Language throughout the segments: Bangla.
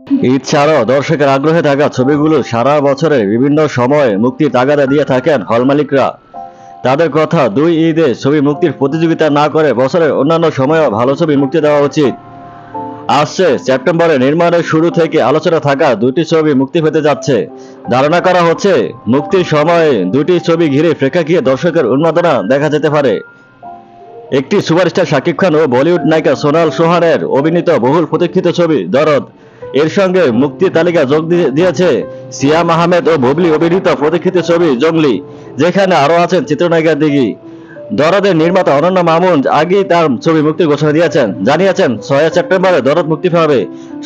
ঈদ ছাড়াও দর্শকের আগ্রহে থাকা ছবিগুলো সারা বছরের বিভিন্ন সময়ে মুক্তির তাগাদা দিয়ে থাকেন হল মালিকরা। তাদের কথা, দুই ঈদে ছবি মুক্তির প্রতিযোগিতা না করে বছরের অন্যান্য সময়েও ভালো ছবি মুক্তি দেওয়া উচিত। আসছে সেপ্টেম্বরে নির্মাণের শুরু থেকে আলোচনা থাকা দুটি ছবি মুক্তি পেতে যাচ্ছে। ধারণা করা হচ্ছে মুক্তির সময়ে দুটি ছবি ঘিরে প্রেক্ষাগৃহে দর্শকের উন্মাদনা দেখা যেতে পারে। একটি সুপারস্টার শাকিব খান ও বলিউড নায়িকা সোনাল সোহানের অভিনীত বহুল প্রতীক্ষিত ছবি দরদ, এর সঙ্গে মুক্তি তালিকা যোগ দিয়েছে সিয়াম আহমেদ ও বুবলি অভিনীত প্রতীক্ষিত ছবি জঙ্গলি, যেখানে আরও আছেন চিত্রনায়িকা দিঘি। দরদের নির্মাতা অনন্য মামুন আগেই তার ছবি মুক্তির ঘোষণা জানিয়েছেন 6 সেপ্টেম্বরে দরদ মুক্তি পাবে।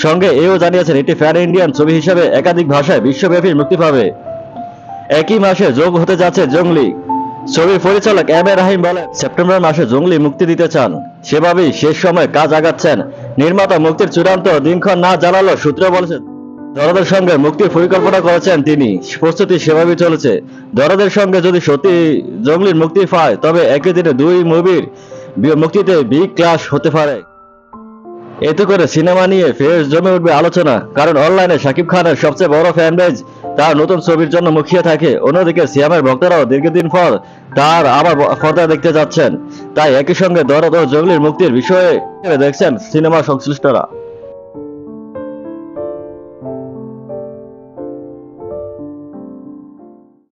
সঙ্গে এও জানিয়েছেন এটি প্যান ইন্ডিয়ান ছবি হিসেবে একাধিক ভাষায় বিশ্বব্যাপী মুক্তি পাবে। একই মাসে যোগ হতে যাচ্ছে জঙ্গলি। ছবির পরিচালক এম এ রাহিম বলেন, সেপ্টেম্বর মাসে জঙ্গলি মুক্তি দিতে চান, সেভাবেই শেষ সময় কাজ আগাচ্ছেন। নির্মাতা মুক্তির চূড়ান্ত দিনক্ষণ না জানালো সূত্র বলেছে দরদের সঙ্গে মুক্তির পরিকল্পনা করেছেন তিনি। প্রস্তুতি সেভাবেই চলেছে। দরদের সঙ্গে যদি সত্যি জঙ্গলির মুক্তি পায়, তবে একই দিনে দুই মুভির মুক্তিতে বিগ ক্লাশ হতে পারে। এতে করে সিনেমা নিয়ে ফের জমে উঠবে আলোচনা, কারণ অনলাইনে শাকিব খানের সবচেয়ে বড় ফ্যান বেজ তার নতুন ছবির জন্য মুখিয়ে থাকে। অন্যদিকে সিয়ামের ভক্তরাও দীর্ঘদিন পর তার আবার পর্দায় দেখতে যাচ্ছেন। তাই একই সঙ্গে দরদ ও জঙ্গলির মুক্তির বিষয়ে দেখছেন সিনেমা সংশ্লিষ্টরা।